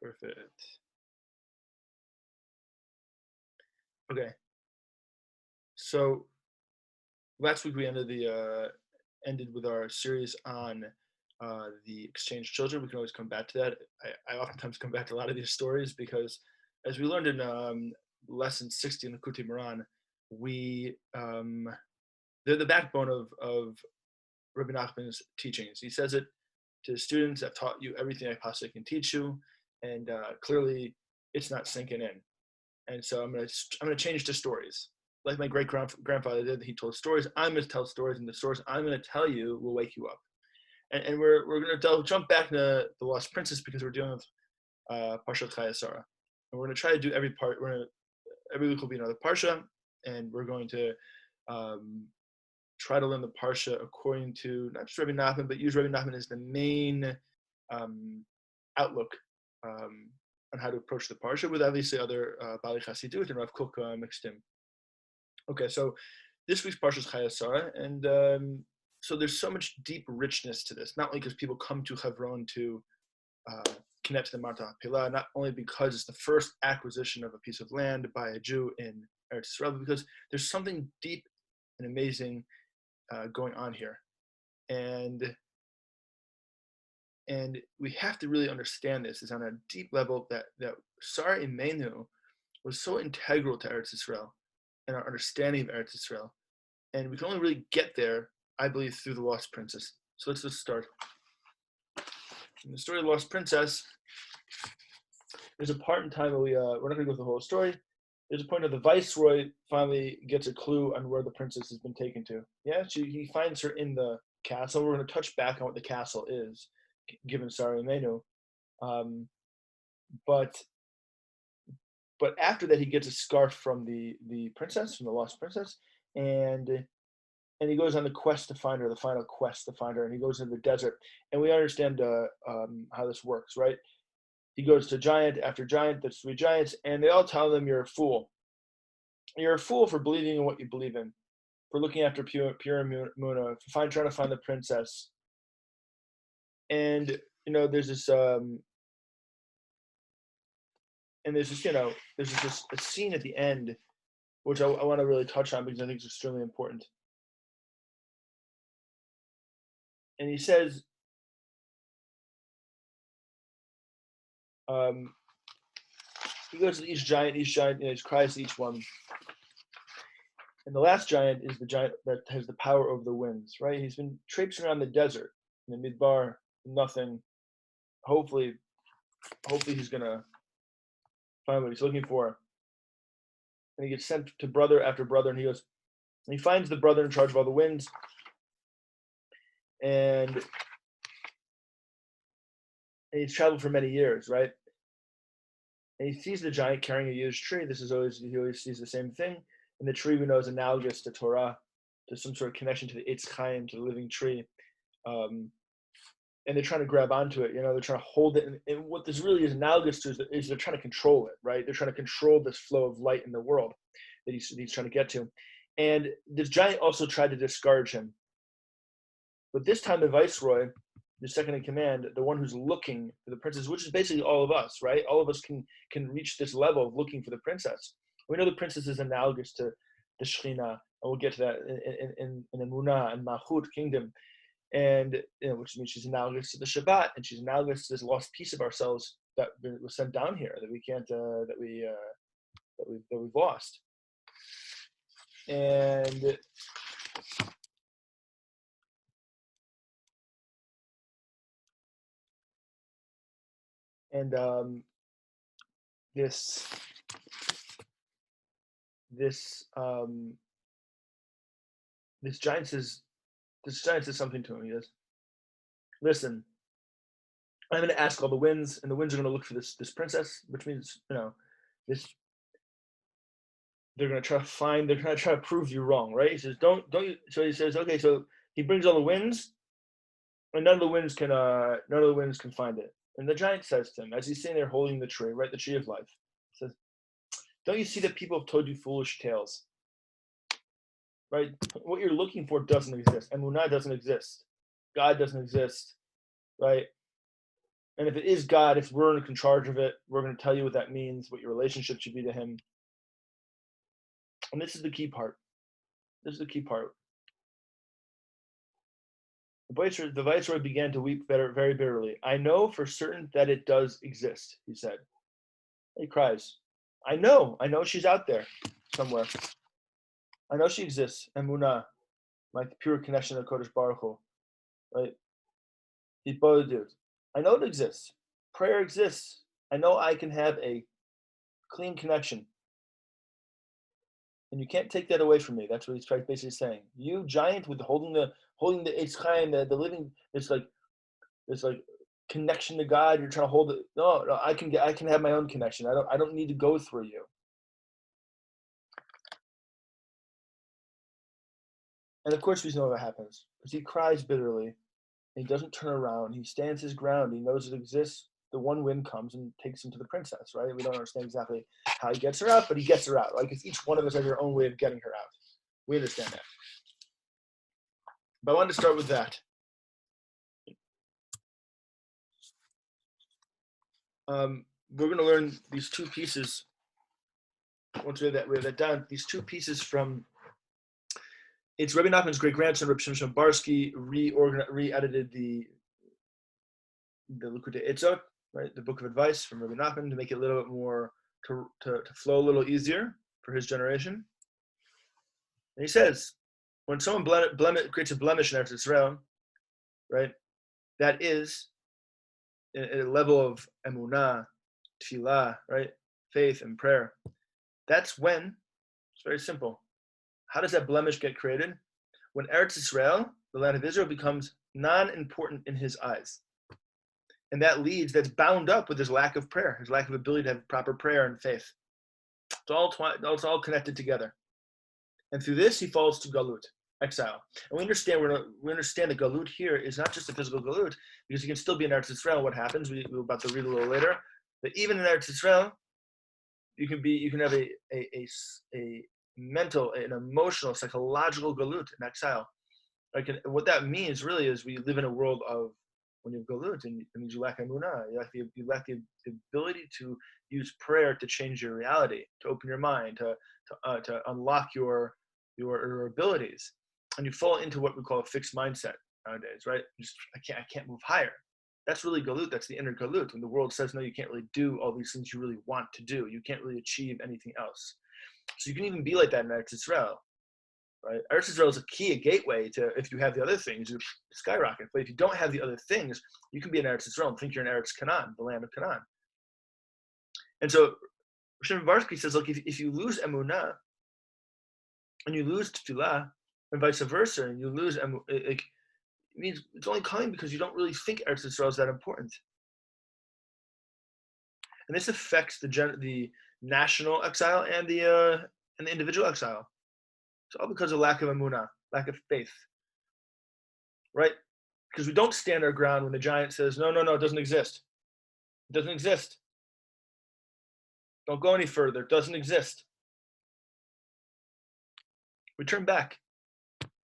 Perfect. Okay. So last week we ended with our series on the exchange children. We can always come back to that. I oftentimes come back to a lot of these stories because, as we learned in lesson 60 in the Kuti Moran, we they're the backbone of Rabbi Nachman's teachings. He says it to his students: "I've taught you everything I possibly can teach you," and clearly it's not sinking in. And so I'm gonna change to stories, like my great grandfather did. He told stories. I'm gonna tell stories, and the stories I'm gonna tell you will wake you up. And we're gonna jump back to the Lost Princess because we're dealing with Parsha Chaya, and we're gonna try to do every part. Every week will be another parsha, and we're going to um, try to learn the parsha according to not just Rabbi Nachman, but use Rabbi Nachman as the main um, outlook on how to approach the parsha, with obviously other Bali Chassidut and Rav Kook mixed in. Okay, so this week's parsha is Chaya, and so there's so much deep richness to this. Not only because people come to Hebron to connect to the Marta Pilah, not only because it's the first acquisition of a piece of land by a Jew in Eretz Yisrael, but because there's something deep and amazing going on here, and we have to really understand this. Is on a deep level that Sarah Imenu was so integral to Eretz Yisrael and our understanding of Eretz Yisrael, and we can only really get there, I believe, through the Lost Princess. So let's just start. In the story of the Lost Princess, there's a part in time where we're not going to go through the whole story. There's a point where the viceroy finally gets a clue on where the princess has been taken to. Yeah, he finds her in the castle. We're going to touch back on what the castle is, given Sarah Imenu. But after that, he gets a scarf from the princess, from the Lost Princess, and he goes on the quest to find her, the final quest to find her, and he goes into the desert. And we understand how this works, right? He goes to giant after giant, there's 3 giants, and they all tell him, you're a fool. You're a fool for believing in what you believe in, for looking after pure Muna, for trying to find the princess. And, there's this, there's this a scene at the end, which I want to really touch on because I think it's extremely important. And he says, he goes to each giant, he cries to each one. And the last giant is the giant that has the power over the winds, right? He's been traipsing around the desert, in the midbar, nothing. Hopefully he's gonna find what he's looking for. And he gets sent to brother after brother, and he finds the brother in charge of all the winds, and he's traveled for many years, right? And he sees the giant carrying a huge tree. He always sees the same thing. And the tree we know is analogous to Torah, to some sort of connection to the Eitz Chaim, to the living tree. And they're trying to grab onto it, they're trying to hold it. And what this really is analogous to is they're trying to control it, right? They're trying to control this flow of light in the world that he's trying to get to. And this giant also tried to discourage him. But this time the viceroy, the second in command, the one who's looking for the princess, which is basically all of us, right? All of us can reach this level of looking for the princess. We know the princess is analogous to the Shekhinah, and we'll get to that in the Emunah and Malchut kingdom, and which means she's analogous to the Shabbat, and she's analogous to this lost piece of ourselves that was sent down here that we can't that we've lost. And this giant says something to him. He says, listen, I'm going to ask all the winds, and the winds are going to look for this princess, which means this. They're going to try to prove you wrong, right? He says, don't you? So he says, okay. So he brings all the winds, and none of the winds can find it. And the giant says to him, as he's sitting there holding the tree, right, the tree of life, he says, don't you see that people have told you foolish tales? Right? What you're looking for doesn't exist. Emunah doesn't exist. God doesn't exist. Right? And if it is God, if we're in charge of it, we're going to tell you what that means, what your relationship should be to Him. And this is the key part. This is the key part. The viceroy began to weep very, very bitterly. I know for certain that it does exist, he said. He cries. I know she's out there somewhere. I know she exists. Emunah, like the pure connection of Kodesh Baruch Hu, right? Dude. I know it exists. Prayer exists. I know I can have a clean connection. And you can't take that away from me. That's what he's basically saying. You giant with holding the Eitz Chaim, the living, it's like connection to God. You're trying to hold it. No, I can have my own connection. I don't need to go through you. And of course we know what happens. Because he cries bitterly. He doesn't turn around. He stands his ground. He knows it exists. The one wind comes and takes him to the princess, right? We don't understand exactly how he gets her out, but he gets her out, right? Because each one of us has our own way of getting her out. We understand that. But I wanted to start with that. We're going to learn these two pieces. Once we have that down, these two pieces from, it's Rebbe Nachman's great grandson, Reb Shimshon Barsky, re-edited the Likutei Eitzot, right, the book of advice from Rebbe Nachman, to make it a little bit more, to flow a little easier for his generation. And he says, when someone creates a blemish in Eretz Yisrael, right, that is at a level of emunah, tefillah, right, faith and prayer. That's when, it's very simple. How does that blemish get created? When Eretz Yisrael, the land of Israel, becomes non-important in his eyes. And that's bound up with his lack of prayer, his lack of ability to have proper prayer and faith. It's all connected together. And through this, he falls to galut, exile. And we understand the galut here is not just a physical galut, because he can still be in Eretz Yisrael. What happens? We're about to read a little later. That even in Eretz Yisrael, you can have a mental, an emotional, psychological galut, an exile. Like, what that means really is we live in a world of, when you have galut, and it means you lack emunah, you lack the ability to use prayer to change your reality, to open your mind, to unlock your abilities, and you fall into what we call a fixed mindset nowadays, right? I can't move higher. That's really galut. That's the inner galut. When the world says, no, you can't really do all these things you really want to do. You can't really achieve anything else. So you can even be like that in Eretz Yisrael, right? Eretz Yisrael is a gateway to, if you have the other things, you skyrocket. But if you don't have the other things, you can be in Eretz Yisrael and think you're in Eretz Canaan, the land of Canaan. And so Shimon Barsky says, look, if you lose emunah and you lose tefillah, and vice versa, and you lose it means it's only coming because you don't really think Eretz Yisrael is that important. And this affects the national exile and the individual exile. It's all because of lack of emunah, lack of faith, right? Because we don't stand our ground when the giant says, no, it doesn't exist. It doesn't exist. Don't go any further. It doesn't exist. We turn back.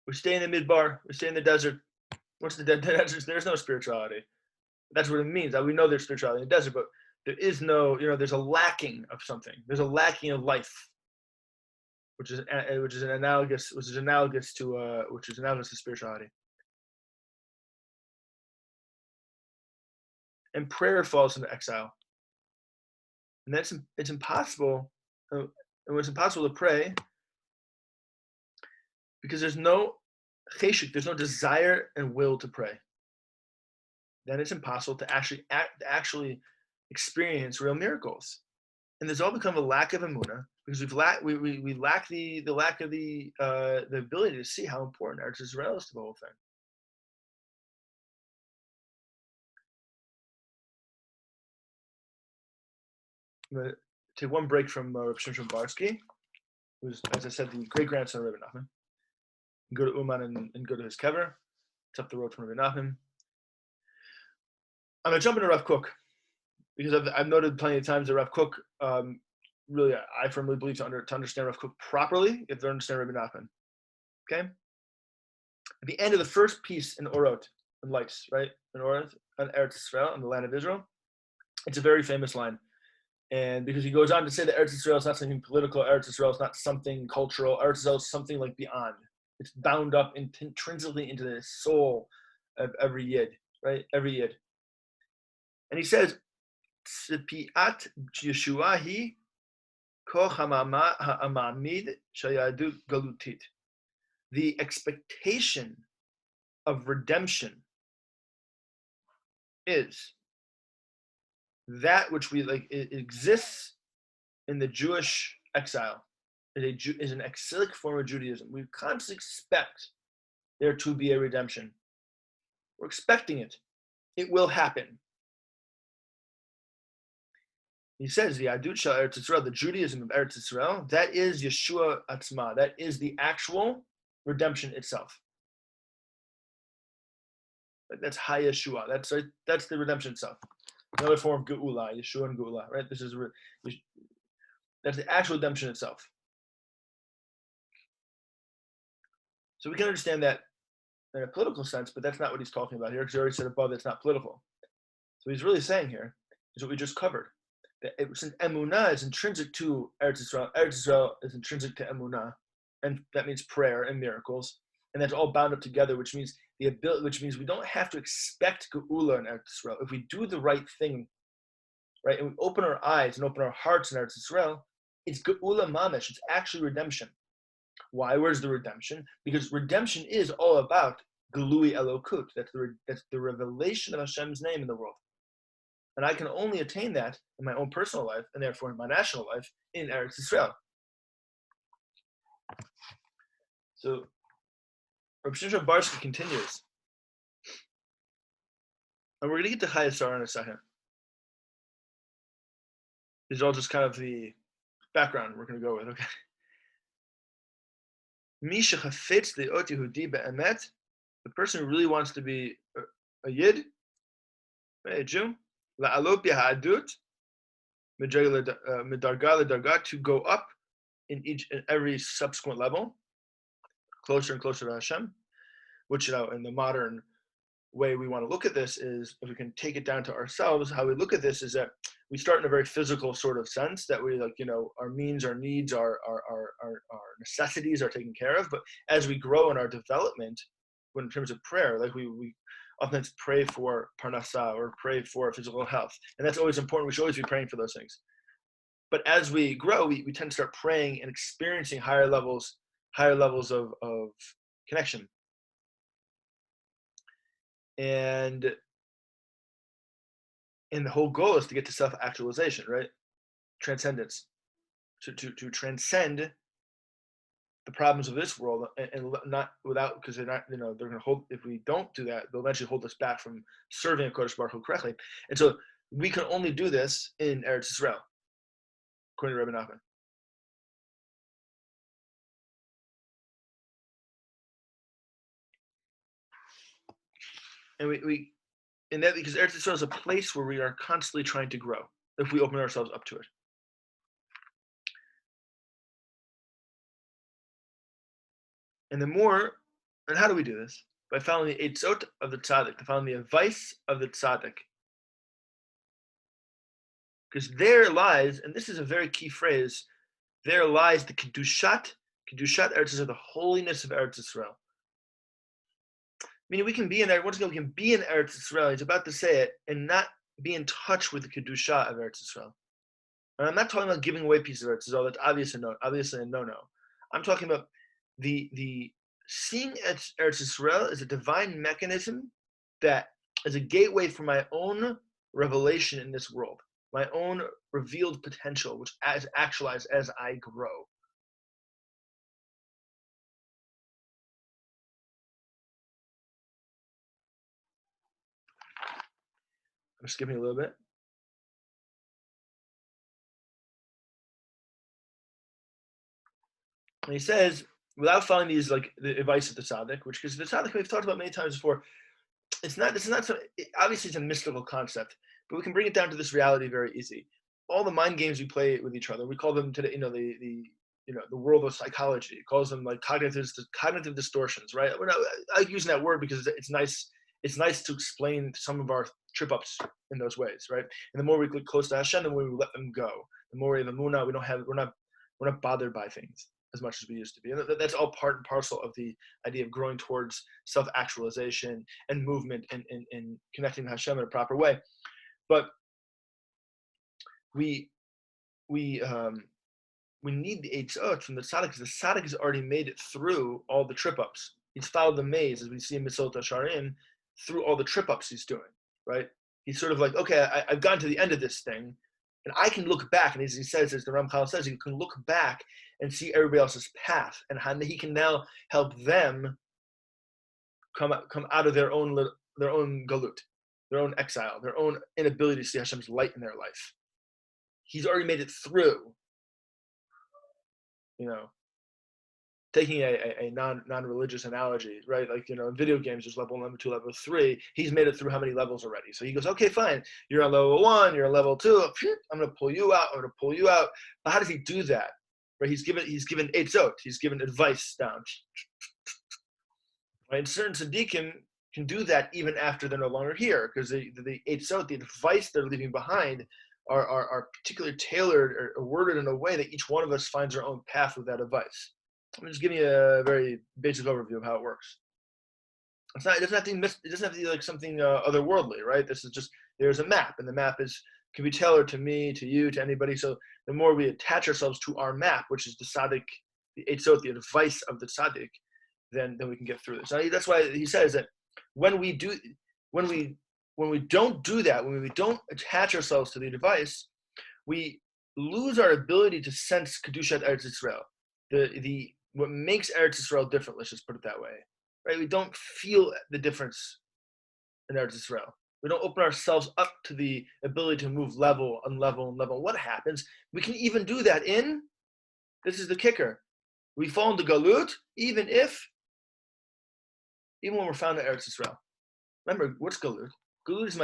We stay in the midbar. We stay in the desert. What's the desert? There's no spirituality. That's what it means. We know there's spirituality in the desert, but there is no, there's a lacking of something. There's a lacking of life, which is analogous to spirituality. And prayer falls into exile, and it's impossible. And it's impossible to pray because there's no cheshik, there's no desire and will to pray. Then it's impossible to actually experience real miracles. And there's all become a lack of emunah because we lack the ability to see how important Eretz Yisrael is to the whole thing. I'm going to take one break from Reb Shimshon Barsky, who's, as I said, the great grandson of Rebbe Nachman. Go to Uman and go to his kever. It's up the road from Rebbe Nachman. I'm going to jump into Rav Kook because I've noted plenty of times that Rav Kook, really, I firmly believe to understand Rav Kook properly, you have to understand Rebbe Nachman. Okay? At the end of the first piece in Orot, and lice, right? In Eretz, on Eretz Yisrael, in the land of Israel. It's a very famous line. And because he goes on to say that Eretz Yisrael is not something political, Eretz Yisrael is not something cultural, Eretz Yisrael is something like beyond. It's bound up intrinsically into the soul of every Yid, right? Every Yid. And he says, Tzipiat Yeshuahi koch ha'amamid shayadut galutit. The expectation of redemption is that which we like. It exists in the Jewish exile. Is an exilic form of Judaism. We constantly expect there to be a redemption. We're expecting it. It will happen. He says the Yadut Shel Eretz Yisrael, the Judaism of Eretz Yisrael, that is Yeshua Atzma. That is the actual redemption itself. That's HaYeshua. That's the redemption itself. Another form of Geula, Yeshua and Geula, right? That's the actual redemption itself. So we can understand that in a political sense, but that's not what he's talking about here, because he already said above it's not political. So what he's really saying here is what we just covered. That since Emunah is intrinsic to Eretz Yisrael is intrinsic to Emunah, and that means prayer and miracles, and that's all bound up together, which means we don't have to expect Geula in Eretz Yisrael. If we do the right thing, right, and we open our eyes and open our hearts in Eretz Yisrael, it's Geula Mamish. It's actually redemption. Why? Where's the redemption? Because redemption is all about Gelui Elokut. That's the revelation of Hashem's name in the world. And I can only attain that in my own personal life, and therefore in my national life, in Eretz Yisrael. So Rabbi Shimshon Barsky continues. And we're going to get to Chaya in a second. These are all just kind of the background we're going to go with, okay? Misha chafetz le'ot Yehudi be'emet, the person who really wants to be a Yid, a Jew, la'alot b'ha'adut, midarga ledarga, to go up in every subsequent level, closer and closer to Hashem, which in the modern way we want to look at this is, if we can take it down to ourselves, how we look at this is that we start in a very physical sort of sense that we our means, our needs, our necessities are taken care of. But as we grow in our development, in terms of prayer, like we often pray for parnasa or pray for physical health, and that's always important. We should always be praying for those things. But as we grow, we tend to start praying and experiencing higher levels of connection. And the whole goal is to get to self-actualization, right? Transcendence, to transcend the problems of this world, and not without, because they're not, they're going to hold. If we don't do that, they'll eventually hold us back from serving a Kodesh Baruch Hu correctly. And so we can only do this in Eretz Yisrael, according to Rabbi Nachman. And we and that because Eretz Yisrael is a place where we are constantly trying to grow if we open ourselves up to it. And how do we do this? By following the Eitzot of the Tzaddik, to follow the advice of the Tzaddik. Because there lies, and this is a very key phrase, there lies the Kedushat Eretz Yisrael, the holiness of Eretz Yisrael. Meaning we can be in there, once again, we can be in Eretz Yisrael, he's about to say it, and not be in touch with the Kedusha of Eretz Yisrael. And I'm not talking about giving away pieces of Eretz Yisrael, that's obviously a no-no. I'm talking about the seeing Eretz Yisrael as a divine mechanism that is a gateway for my own revelation in this world, my own revealed potential, which is actualized as I grow. I'm skipping a little bit. And he says, without following these, like the advice of the tzaddik, which, because the tzaddik we've talked about many times before, this is not so, obviously it's a mystical concept, but we can bring it down to this reality very easy. All the mind games we play with each other, we call them today, the world of psychology. It calls them like cognitive distortions, right? I like using that word because it's nice it's nice to explain some of our trip ups in those ways, right? And the more we get close to Hashem, the more we let them go. The more we have emunah, we're not bothered by things as much as we used to be. And that's all part and parcel of the idea of growing towards self-actualization and movement and connecting to Hashem in a proper way. But we need the eitzot from the tzaddik, because the tzaddik has already made it through all the trip ups. He's followed the maze, as we see in Mitzvot Hasharim, through all the trip ups he's doing, right? He's sort of like, okay, I've gotten to the end of this thing, and I can look back, and as he says, as the Ramchal says, he can look back and see everybody else's path, and how he can now help them come out of their own galut, their own exile, their own inability to see Hashem's light in their life. He's already made it through. Taking a non-religious analogy, right? Like, in video games, there's level 1, level 2, level 3. He's made it through how many levels already? So he goes, okay, fine. You're on level 1, you're on level 2. I'm going to pull you out. But how does he do that? Right? He's given eitzot. He's given advice down. Right? And certain tzaddikim can do that even after they're no longer here, because the eitzot, the advice they're leaving behind, are particularly tailored or worded in a way that each one of us finds our own path with that advice. I'm just giving you a very basic overview of how it works. It doesn't have to be like something otherworldly, right? This is just, there's a map, and the map can be tailored to me, to you, to anybody. So the more we attach ourselves to our map, which is the tzaddik, the eitzot, the advice of the tzaddik, then we can get through this. Now, that's why he says that when we don't do that, when we don't attach ourselves to the advice, we lose our ability to sense Kedushat Eretz Yisrael. What makes Eretz Yisrael different, let's just put it that way, right? We don't feel the difference in Eretz Yisrael. We don't open ourselves up to the ability to move level on level and level. What happens? We can even do that this is the kicker. We fall into Galut, even when we're found in Eretz Yisrael. Remember, what's Galut? Galut is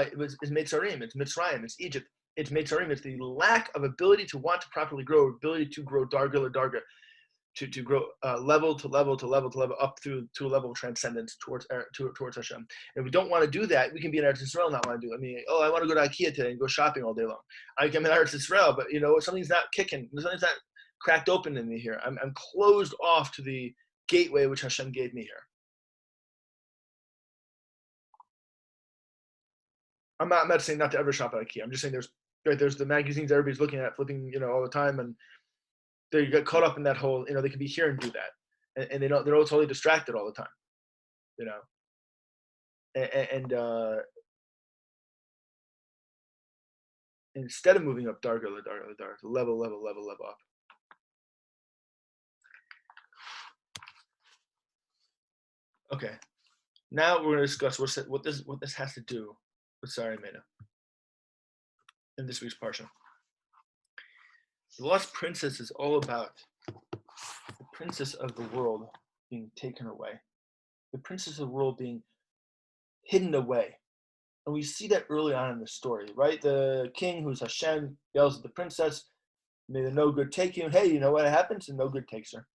Mitzrayim, it's Mitzrayim, it's Egypt, it's Mitzrayim, it's the lack of ability to want to properly grow, ability to grow darga, to grow level to level up through to a level of transcendence towards Hashem. And if we don't want to do that, we can be in Eretz Yisrael and not want to do it. I want to go to IKEA today and go shopping all day long. I'm in Eretz Yisrael, but something's not kicking. Something's not cracked open in me here. I'm closed off to the gateway which Hashem gave me here. I'm not saying not to ever shop at IKEA. I'm just saying there's the magazines everybody's looking at, flipping, all the time, and they get caught up in that whole, they can be here and do that, and they're totally distracted all the time, and instead of moving up darga, level up. Okay, now we're going to discuss what this has to do with Sarah Mena in this week's parsha. The Lost Princess is all about the princess of the world being taken away, the princess of the world being hidden away. And we see that early on in the story, right? The king, who's Hashem, yells at the princess, may the no good take you. And hey, you know what happens? And no good takes her.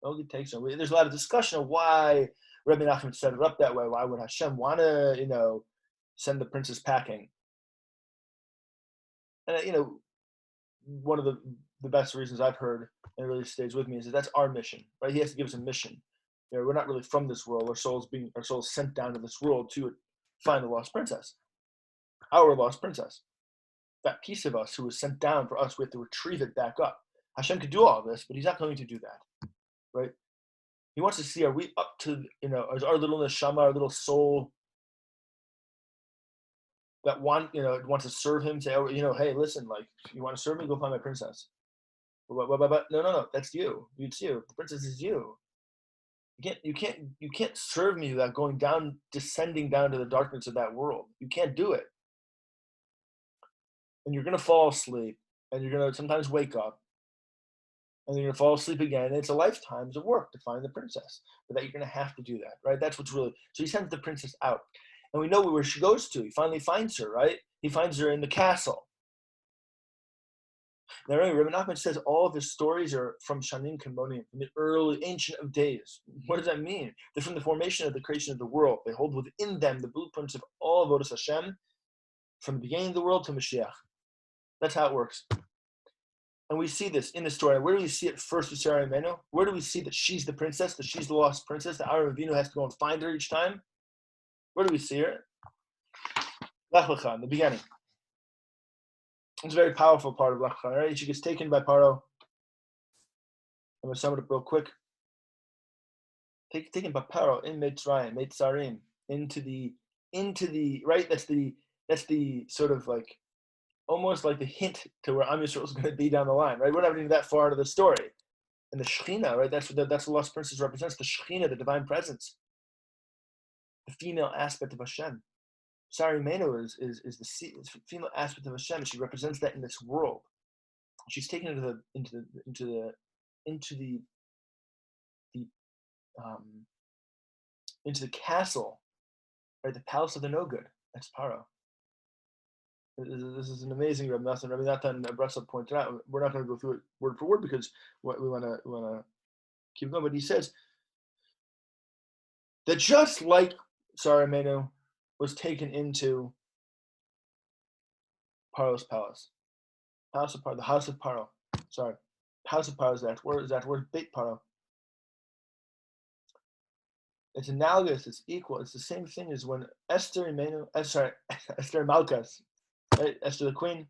No good takes her. There's a lot of discussion of why Rabbi Nachman set it up that way. Why would Hashem want to, send the princess packing? And, one of the best reasons I've heard, and it really stays with me, is that that's our mission, right? He has to give us a mission. We're not really from this world. Our souls sent down to this world to find the lost princess, our lost princess. That piece of us who was sent down for us, we have to retrieve it back up. Hashem could do all of this, but he's not going to do that, right? He wants to see, are we up to, is our little neshama, our little soul that wants to serve him, say, hey, listen, like, you want to serve me? Go find my princess. But no, that's you. It's you. The princess is you. You can't serve me without descending down to the darkness of that world. You can't do it. And you're gonna fall asleep, and you're gonna sometimes wake up, and you're gonna fall asleep again. And it's a lifetime's of work to find the princess, but that you're gonna have to do that, right? That's what's really. So he sends the princess out. And we know where she goes to. He finally finds her, right? He finds her in the castle. Now, remember, Rabbi Nachman says all of his stories are from Shanim Kimonim, from the early ancient of days. What does that mean? They're from the formation of the creation of the world. They hold within them the blueprints of all Avodas Hashem, from the beginning of the world to Mashiach. That's how it works. And we see this in the story. Where do we see it first with Sarah Imenu? Where do we see that she's the princess, that she's the lost princess, that Aaron Avinu has to go and find her each time? Where do we see her? Lech Lecha, in the beginning. It's a very powerful part of Lech Lecha, right? She gets taken by Paro. I'm going to sum it up real quick. Taken by Paro in Mitzrayim, Mitzarim, into the right. That's the sort of like almost like the hint to where Am Yisrael is going to be down the line, right? We're not even that far into the story. And the Shekhinah, right? That's what the lost princess represents. The Shekhinah, the divine presence, the female aspect of Hashem. Sarah Imenu is the female aspect of Hashem. She represents that in this world. She's taken into the castle, right? The palace of the no good. That's Paro. This is an amazing Rabbi Nathan. Rabbi Nathan Breslov pointed out. We're not going to go through it word for word because we want to keep going. But he says that just like Sarah Imenu was taken into Paro's palace, house of Paro, the house of Paro. Sorry, house of Paro is that word Beit Paro. It's analogous. It's equal. It's the same thing as when Esther Imenu. Esther Malkas. Right? Esther the queen.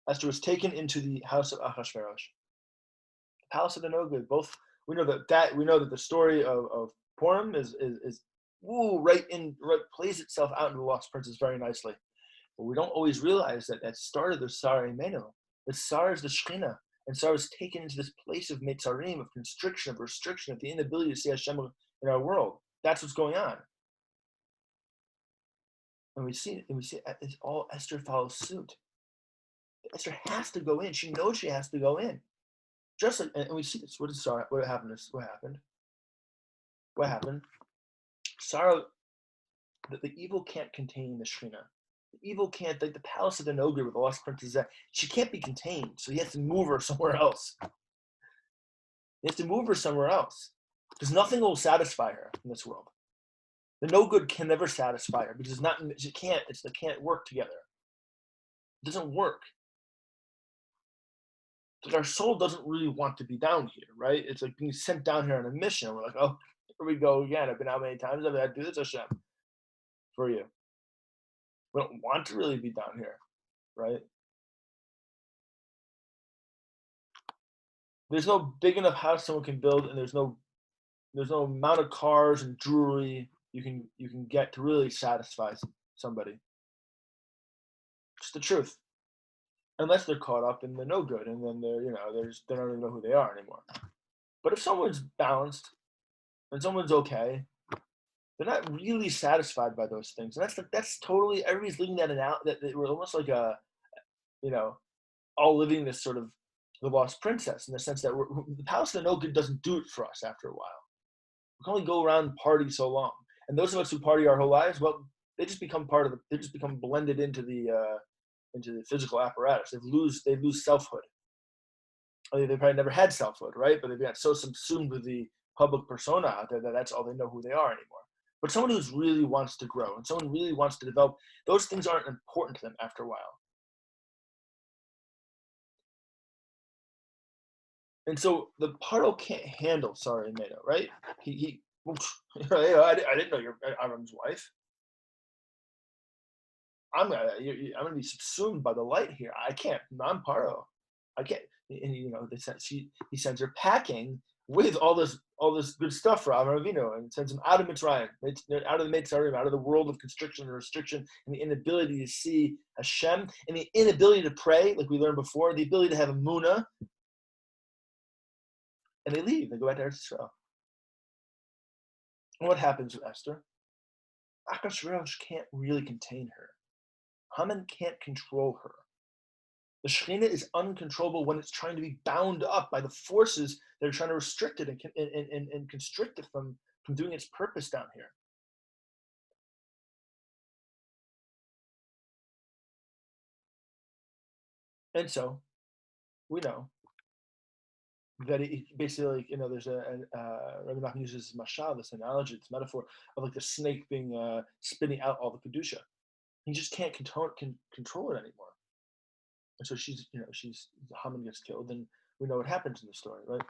Esther was taken into the house of Achashverosh, the palace of the no good. Both we know that the story of Purim is plays itself out in the Lost Princess very nicely. But we don't always realize that started with Sarah Imenu. That Sarah is the Shekhinah, and Sarah is taken into this place of Mitzarim, of constriction, of restriction, of the inability to see Hashem in our world. That's what's going on. And we see it's all Esther follows suit. Esther has to go in. She knows she has to go in. Just like, and we see this. What happened? What happened? Sarah, the evil can't contain the Shekhinah. The evil can't, like the palace of the no good with the lost princess, she can't be contained. So he has to move her somewhere else. Because nothing will satisfy her in this world. The no good can never satisfy her because they can't work together. It doesn't work. Like our soul doesn't really want to be down here, right? It's like being sent down here on a mission. We're like, oh, here we go again. I've been out many times. I've had to do this, Hashem, for you. We don't want to really be down here, right? There's no big enough house someone can build, and there's no amount of cars and jewelry you can get to really satisfy somebody. Just the truth. Unless they're caught up in the no good, and then they don't even know who they are anymore. But if someone's balanced and someone's okay, they're not really satisfied by those things. And that's totally everybody's living that out. That we're almost like all living this sort of the lost princess in the sense that the palace of the no good doesn't do it for us after a while. We can only go around and party so long. And those of us who party our whole lives, well, they just become blended into the physical apparatus. They lose selfhood. They probably never had selfhood, right? But they've got so subsumed with the public persona out there that that's all they know who they are anymore. But someone who really wants to grow and someone really wants to develop, those things aren't important to them after a while. And so the Paro can't handle Sarah Imenu, right? I didn't know you're Aaron's wife. I'm gonna be subsumed by the light here. I can't. I'm Paro. I can't. And he sends her packing with all this good stuff for Avraham Avinu, and sends him out of Mitzrayim, out of the Mitzrayim, out of the world of constriction and restriction, and the inability to see Hashem, and the inability to pray, like we learned before, the ability to have a munah, and they leave. They go back to Eretz Yisrael. And what happens with Esther? Achashverosh can't really contain her. Haman can't control her. The Shekhinah is uncontrollable when it's trying to be bound up by the forces that are trying to restrict it and constrict it from doing its purpose down here. And so we know that it basically, like, there's Rabbi Nachman uses mashal, this analogy, this metaphor of like the snake being spitting out all the kedusha. He just can't control it anymore. And so Haman gets killed, and we know what happens in the story, right?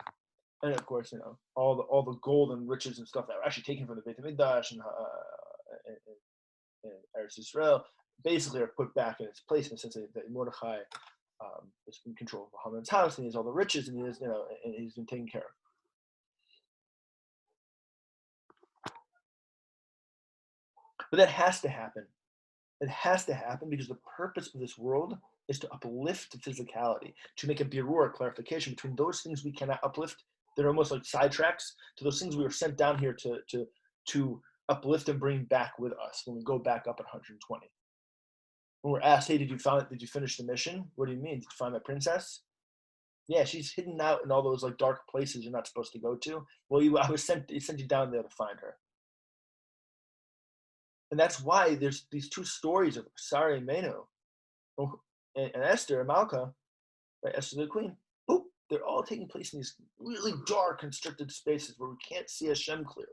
And of course, all the gold and riches and stuff that were actually taken from the Beit Hamikdash and Eretz Yisrael basically are put back in its place in the sense that Mordechai is in control of Haman's house, and he has all the riches, and and he's been taken care of. But that has to happen. It has to happen because the purpose of this world is to uplift physicality, to make a birur, clarification between those things we cannot uplift, that are almost like sidetracks, to those things we were sent down here to uplift and bring back with us when we go back up at 120. When we're asked, hey, did you finish the mission? What do you mean? Did you find my princess? Yeah, she's hidden out in all those like dark places you're not supposed to go to. Well, I was sent you down there to find her. And that's why there's these two stories of Sarah and Menu and Esther and Malka, right? Esther the queen. Boop, they're all taking place in these really dark, constricted spaces where we can't see Hashem clearly.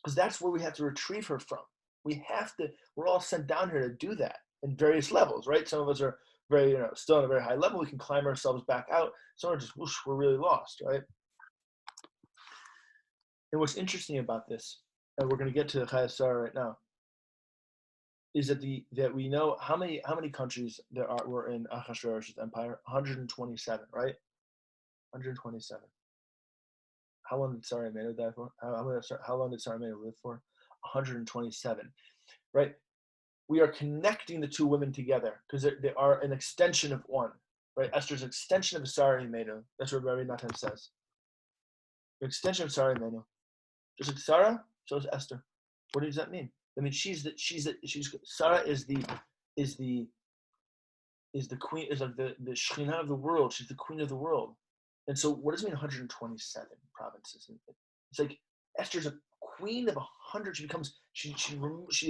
Because that's where we have to retrieve her from. We're all sent down here to do that in various levels, right? Some of us are very, still on a very high level. We can climb ourselves back out. Some are just, whoosh, we're really lost, right? And what's interesting about this, and we're going to get to the Chaya right now, is that we know how many countries were in Ahasuerus' empire. 127, right? 127. How long did Sarah Menu die for? How long did Sarah Menu live for? 127, right? We are connecting the two women together because they are an extension of one, right? Esther's an extension of Sarah Menu. That's what Rabbi Natan says. An extension of Sarah Menu. Just like Sarah, so is Esther. What does that mean? I mean, Sarah is the queen, is like the Shekhinah of the world. She's the queen of the world. And so what does it mean 127 provinces? It's like Esther's a queen of 100. She becomes, she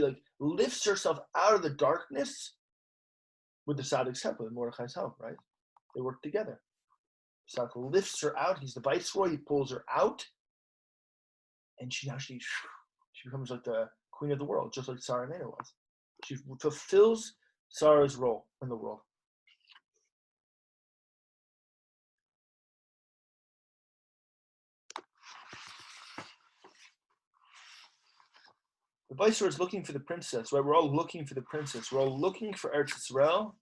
like lifts herself out of the darkness with the Tzadik's help, with Mordechai's help, right? They work together. Tzaddik lifts her out. He's the viceroy. He pulls her out. And she becomes like the queen of the world, just like Sarah Mena was. She fulfills Sarah's role in the world. The viceroy is looking for the princess, right? We're all looking for the princess. We're all looking for Eretz Yisrael,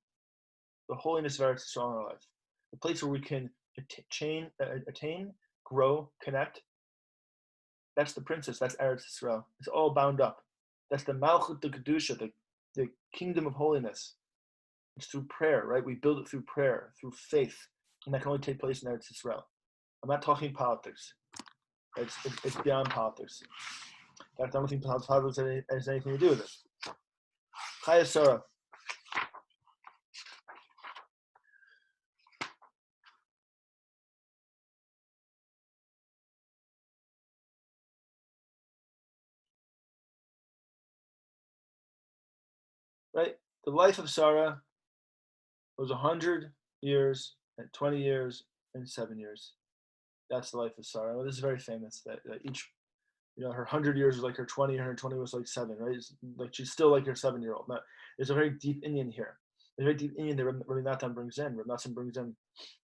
the holiness of Eretz Yisrael in our life. The place where we can attain, grow, connect. That's the princess. That's Eretz Yisrael. It's all bound up. That's the Malchut, the Kedusha, the kingdom of holiness. It's through prayer, right? We build it through prayer, through faith. And that can only take place in Eretz Yisrael. I'm not talking politics. It's beyond politics. In fact, I don't think politics has anything to do with it. Chaya Sarah. Right? The life of Sarah was 100 years and 20 years and 7 years. That's the life of Sarah. Well, this is very famous that each, her 100 years was like her 20, and her 20 was like 7, right? It's like she's still like her 7-year-old. Now, there's a very deep Indian here. There's a very deep Indian that Rabbi Natan brings in. Rabbi Natan brings in, and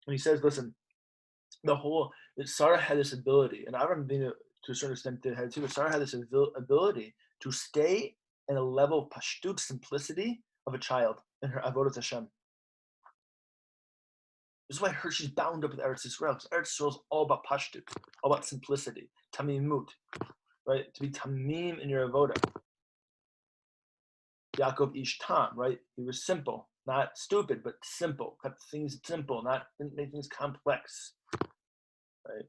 he says, listen, that Sarah had this ability, and Avram Avinu to a certain extent did had too, but Sarah had this ability to stay in a level of pashtut, simplicity of a child in her avodas Hashem. This is why she's bound up with Eretz Yisrael, because Eretz Yisrael is all about pashtut, all about simplicity, tamimut, right? To be tamim in your avodah. Yaakov ish tam, right? He was simple, not stupid, but simple. Kept things simple, not make things complex, right?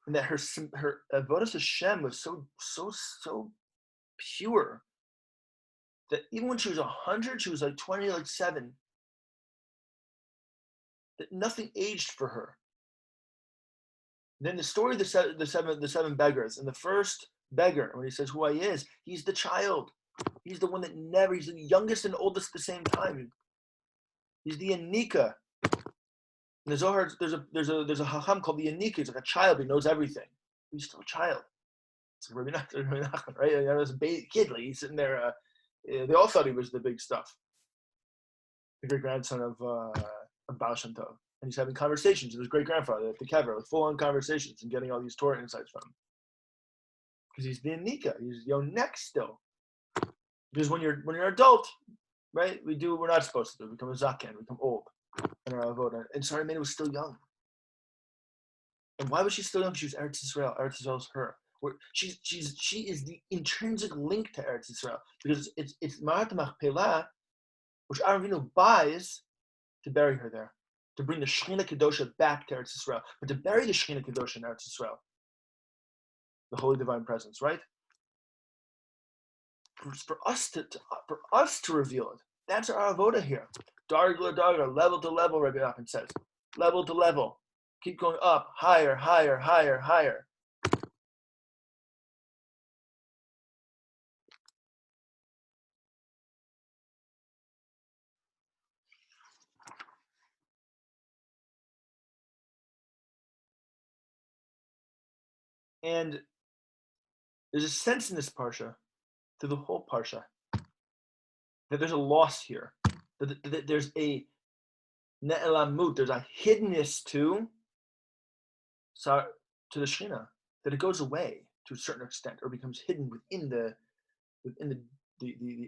And that her avodas Hashem was so pure that even when she was 100, she was like 20, like 7. That nothing aged for her. Then the story of the seven beggars, and the first beggar, when he says who he is, he's the child. He's the one that he's the youngest and oldest at the same time. He's the Yanika. In the Zohar, there's a Hacham called the Yanika. He's like a child, he knows everything. He's still a child. It's Rabbi Nachman, right? I was a kid, like he's sitting there. They all thought he was the big stuff. The great grandson of Baal Shem Tov. And he's having conversations with his great grandfather at the kever, like full on conversations, and getting all these Torah insights from him. Because he's being Nika, he's next still. Because when you're an adult, right, we're not supposed to do. We become a zaken, we become old in our avoda. And Sarah Mena was still young. And why was she still young? She was Eretz Yisrael. Eretz Yisrael is her. She is the intrinsic link to Eretz Yisrael, because it's Ma'at Machpelah, which Avinu buys to bury her there, to bring the Shechina Kedosha back to Eretz Yisrael, but to bury the Shechina Kedosha in Eretz Yisrael, the Holy Divine Presence, right? For us to reveal it, that's our avoda here. Dargla, level to level. Rabbi Nachman says, level to level. Keep going up, higher, higher, higher, higher. And there's a sense in this parsha, through the whole parsha, that there's a loss here. That there's a ne'elamut, there's a hiddenness to the Shekhinah, that it goes away to a certain extent, or becomes hidden within the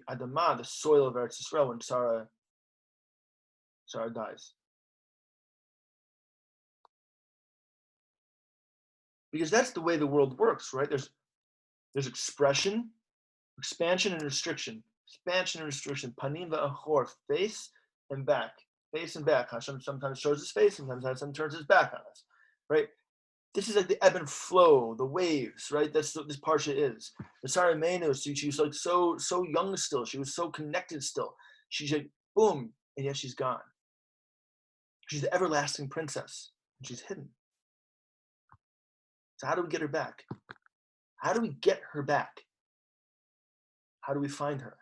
Adamah, the soil of Eretz Yisrael, when Sarah dies. Because that's the way the world works, right? There's expression, expansion and restriction. Expansion and restriction. Panim va'achor, face and back. Face and back. Hashem sometimes shows his face, sometimes Hashem turns his back on us, right? This is like the ebb and flow, the waves, right? That's what this parsha is. The Sarah Menu, she was like so young still. She was so connected still. She's like, boom, and yet she's gone. She's the everlasting princess, and she's hidden. So how do we get her back? How do we get her back? How do we find her?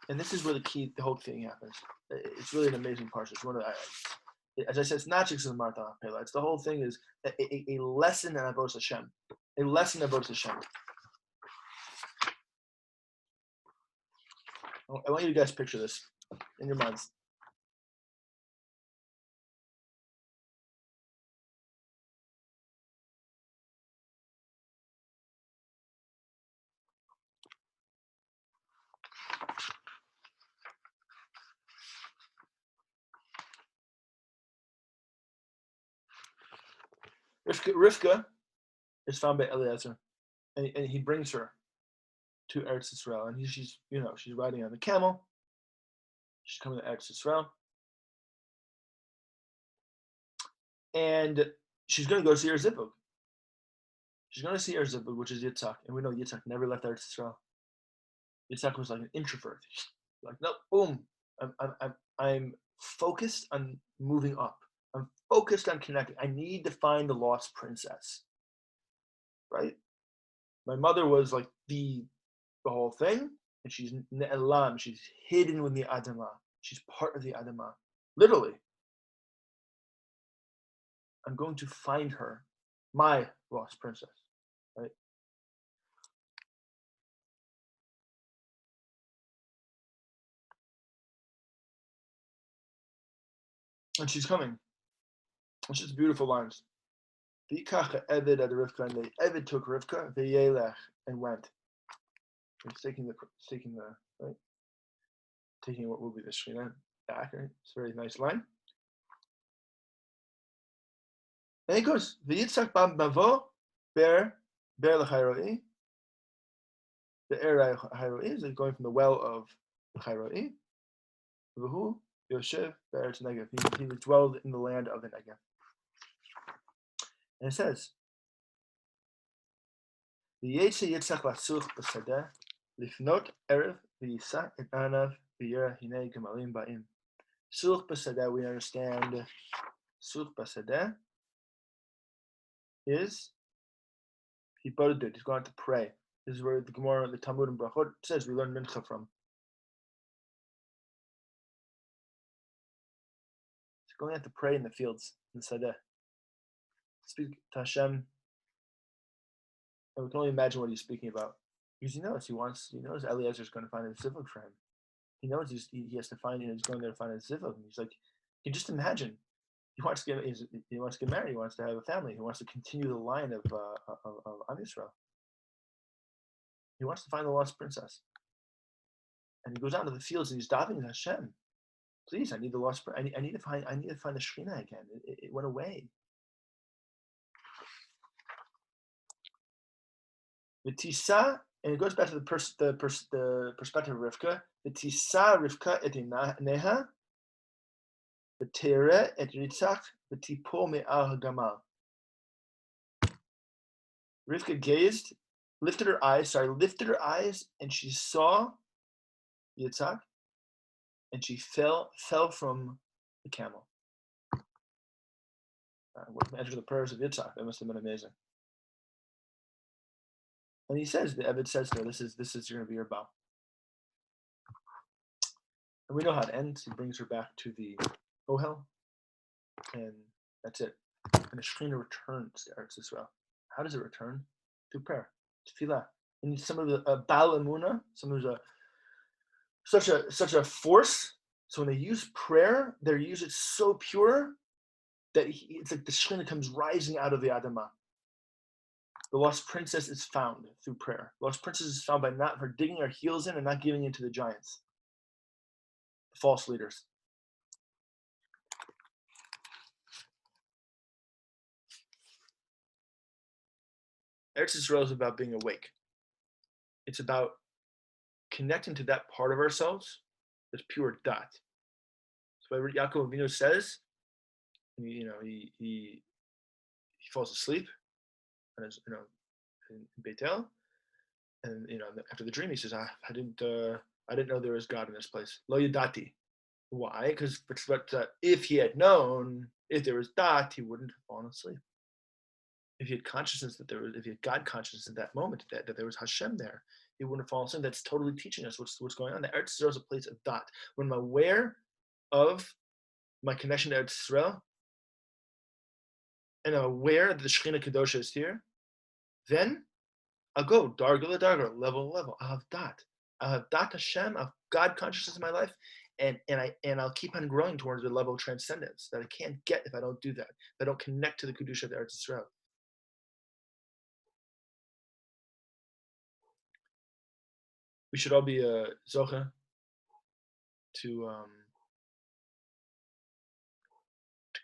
And this is where the whole thing happens. It's really an amazing parsha. It's one of the, as I said, it's not just the Martha Pela. It's the whole thing is a lesson in Avodas Hashem. A lesson in Avodas Hashem. I want you to guys picture this in your minds. Rivka is found by Eliezer, and he brings her to Eretz Yisrael, and she's riding on the camel. She's coming to Eretz Yisrael, and she's going to go see her zivug. She's going to see her zivug, which is Yitzhak, and we know Yitzhak never left Eretz Yisrael. Yitzhak was like an introvert. Like, no, boom. I'm focused on moving up. I'm focused on connecting. I need to find the lost princess. Right? My mother was like the whole thing, and she's ne'elam. She's hidden with the Adamah. She's part of the Adamah. Literally. I'm going to find her, my lost princess. Right? And she's coming. It's just beautiful lines. V'ikach Evid at Rivka, and the Evid took Rivka, v'yelech, and went. He's taking what will be the Shekhinah back. Right? It's a very nice line. And he goes, v'yitzak bam bavo ber l'chayroi. The er chayroi is going from the well of the chayroi. V'hu yoshev be'eretz Negev. He dwelled in the land of the Negev. And it says, v'yetze yitzak lasuch b'sadeh lifnot erev v'yisa et anav v'yera hinei gemalim ba'im. Such b'sadeh, we understand. Such b'sadeh is he boded. He's going to pray. This is where the Gemara, the Talmud and Brachot says we learn Mincha from. It's going out to pray in the fields, in the Sadeh. Speak to Hashem, and we can only imagine what he's speaking about. Because he knows Eliezer's going to find a zivug for him. He knows he has to find, he's going there to find a zivug. And he's like, you can just imagine. He wants to get married. He wants to have a family. He wants to continue the line of Am Yisrael. He wants to find the lost princess. And he goes out to the fields and he's davening Hashem. Please, I need the lost. I need to find the Shekhinah again. It went away. V'tisa, and it goes back to the perspective of Rivka. V'tisa Rivka et neha, v'tere et ritzach, v'tipo me'al hagamal. Rivka lifted her eyes, and she saw Yitzhak, and she fell from the camel. Enter the prayers of Yitzhak. That must have been amazing. And he says, the Eved says to her, this is going to be your bow. And we know how it ends. He brings her back to the Ohel, and that's it. And the Shekhinah returns to Eretz Yisrael. How does it return? Through prayer, tefillah. And some of the Baal Emunah, someone who's such a force. So when they use prayer, they use it so pure that it's like the Shekhinah comes rising out of the Adamah. The lost princess is found through prayer. The lost princess is found by not her digging her heels in and not giving in to the giants, the false leaders. Eretz Yisrael is about being awake. It's about connecting to that part of ourselves that's pure dot. So what Yaakov Avinu says, he falls asleep, and in Beitel, and after the dream he says, I didn't know there was God in this place. Lo yadati. Why? Because if he had known, if there was dat, he wouldn't have fallen asleep. If he had consciousness if he had God consciousness at that moment, that there was Hashem there, he wouldn't have fallen asleep. That's totally teaching us what's going on. The Eretz Yisrael is a place of dat. When I'm aware of my connection to Eretz Yisrael, and I'm aware that the Shekhinah Kedosha is here, then I'll go darga la darga, level to level. I'll have dat. I'll have dat Hashem. I'll have God consciousness in my life, and I'll keep on growing towards the level of transcendence that I can't get if I don't do that. If I don't connect to the Kedusha of the Eretz Yisrael. We should all be zocha to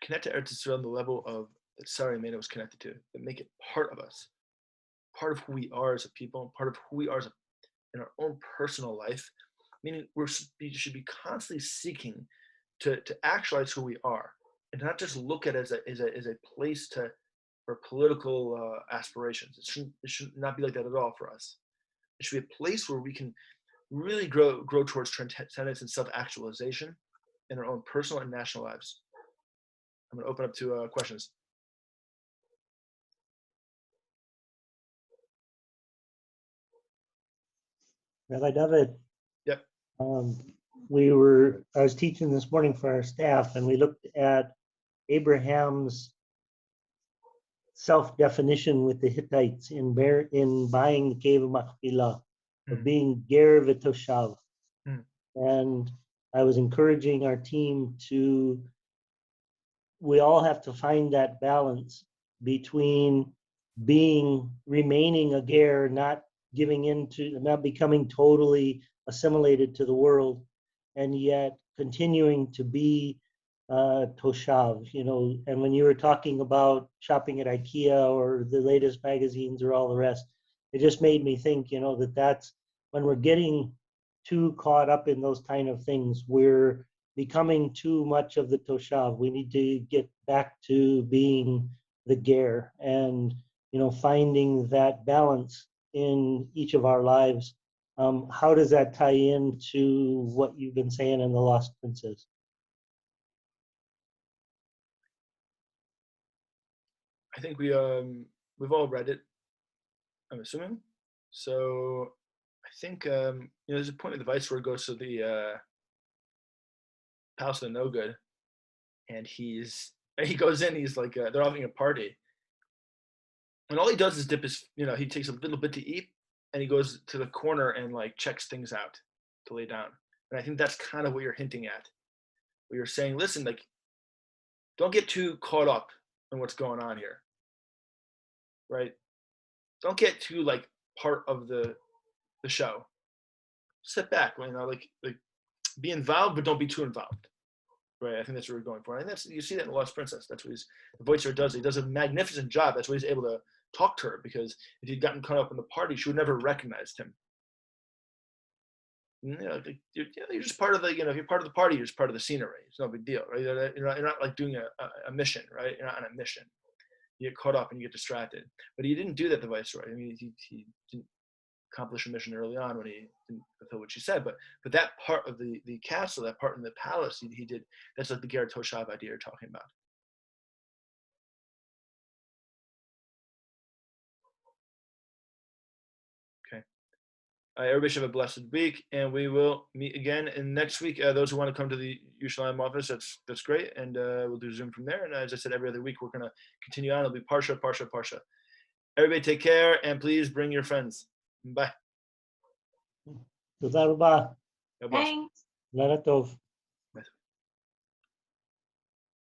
connect to Eretz Yisrael on the level of that Sarah Mena was connected to, that make it part of us, part of who we are as a people, part of who we are in our own personal life. Meaning we should be constantly seeking to actualize who we are, and not just look at it as a place for political aspirations. It should not be like that at all for us. It should be a place where we can really grow towards transcendence and self-actualization in our own personal and national lives. I'm going to open up to questions. Rabbi David. Yep. I was teaching this morning for our staff, and we looked at Abraham's self-definition with the Hittites in buying the cave of Machpelah, of being ger v'toshav. And I was encouraging our team we all have to find that balance between remaining a ger, not becoming totally assimilated to the world, and yet continuing to be toshav, and when you were talking about shopping at IKEA or the latest magazines or all the rest, it just made me think, that's when we're getting too caught up in those kind of things, we're becoming too much of the toshav. We need to get back to being the ger, and finding that balance in each of our lives. How does that tie into what you've been saying in the Lost Princess? I think we've all read it, I'm assuming. So I think there's a point where the viceroy goes to the palace of the no good, and he goes in. He's like they're having a party, and all he does is dip his he takes a little bit to eat, and he goes to the corner and like checks things out to lay down. And I think that's kind of what you're hinting at, where you're saying, listen, like don't get too caught up in what's going on here, right? Don't get too like part of the show. Sit back, like be involved, but don't be too involved. Right, I think that's what we're going for. And that's you see that in The Lost Princess. That's what the voiceover does. He does a magnificent job. That's why he's able to talk to her, because if he'd gotten caught up in the party, she would never have recognized him. You're just part of the. If you're part of the party, you're just part of the scenery. It's no big deal, right? You're not like doing a mission, right? You're not on a mission. You get caught up and you get distracted. But he didn't do that, the viceroy. I mean, he didn't accomplish a mission early on when he didn't fulfill what she said. But that part of the castle, that part in the palace, he did. That's like the Ger Toshav idea you're talking about. Okay. Everybody should have a blessed week, and we will meet again in next week. Those who want to come to the Yerushalayim office, that's great, and we'll do Zoom from there. And as I said, every other week we're going to continue on. It'll be Parsha, Parsha, Parsha. Everybody take care, and please bring your friends. Bye. תודה רבה. God bless. Thanks. לילה טוב.